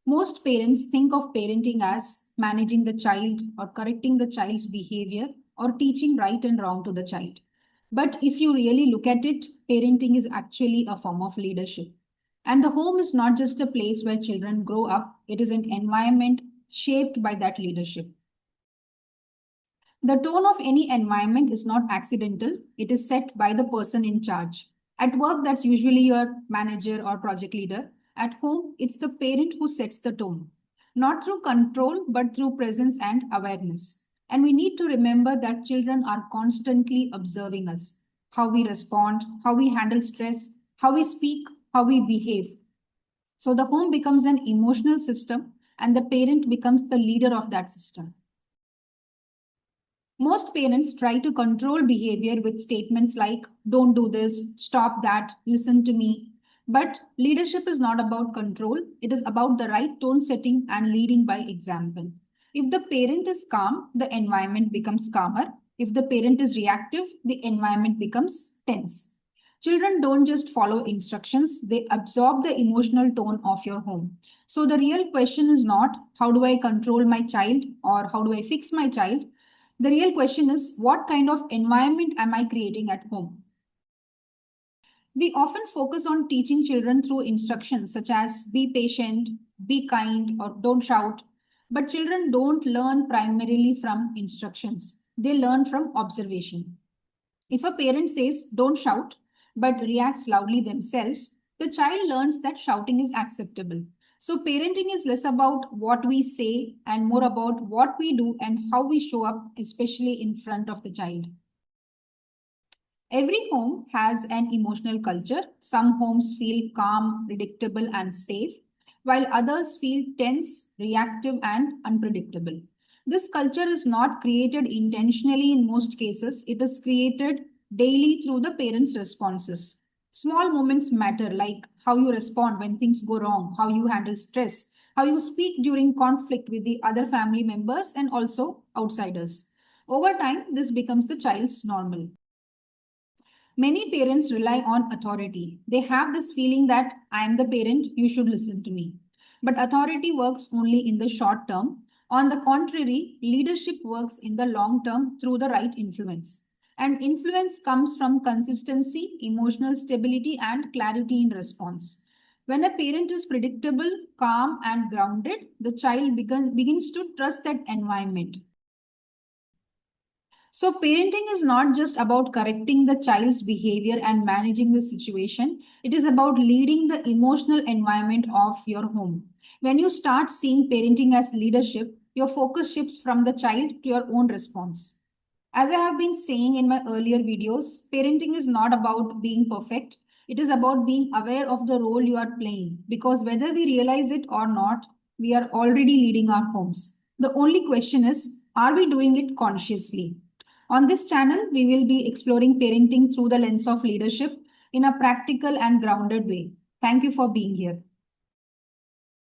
Most parents think of parenting as managing the child or correcting the child's behavior or teaching right and wrong to the child. But if you really look at it, parenting is actually a form of leadership. And the home is not just a place where children grow up, it is an environment shaped by that leadership. The tone of any environment is not accidental, it is set by the person in charge. At work, that's usually your manager or project leader. At home, it's the parent who sets the tone, not through control, but through presence and awareness. And we need to remember that children are constantly observing us, how we respond, how we handle stress, how we speak, how we behave. So the home becomes an emotional system, and the parent becomes the leader of that system. Most parents try to control behavior with statements like, don't do this, stop that, listen to me. But leadership is not about control, it is about the right tone setting and leading by example. If the parent is calm, the environment becomes calmer. If the parent is reactive, the environment becomes tense. Children don't just follow instructions, they absorb the emotional tone of your home. So the real question is not, how do I control my child or how do I fix my child? The real question is, what kind of environment am I creating at home? We often focus on teaching children through instructions such as be patient, be kind, or don't shout. But children don't learn primarily from instructions. They learn from observation. If a parent says don't shout, but reacts loudly themselves, the child learns that shouting is acceptable. So parenting is less about what we say and more about what we do and how we show up, especially in front of the child. Every home has an emotional culture. Some homes feel calm, predictable, and safe, while others feel tense, reactive, and unpredictable. This culture is not created intentionally in most cases. It is created daily through the parents' responses. Small moments matter, like how you respond when things go wrong, how you handle stress, how you speak during conflict with the other family members and also outsiders. Over time, this becomes the child's normal. Many parents rely on authority. They have this feeling that I am the parent, you should listen to me. But authority works only in the short term. On the contrary, leadership works in the long term through the right influence. And influence comes from consistency, emotional stability, and clarity in response. When a parent is predictable, calm, and grounded, the child begins to trust that environment. So, parenting is not just about correcting the child's behavior and managing the situation, it is about leading the emotional environment of your home. When you start seeing parenting as leadership, your focus shifts from the child to your own response. As I have been saying in my earlier videos, parenting is not about being perfect. It is about being aware of the role you are playing, because whether we realize it or not, we are already leading our homes. The only question is, are we doing it consciously? On this channel, we will be exploring parenting through the lens of leadership in a practical and grounded way. Thank you for being here.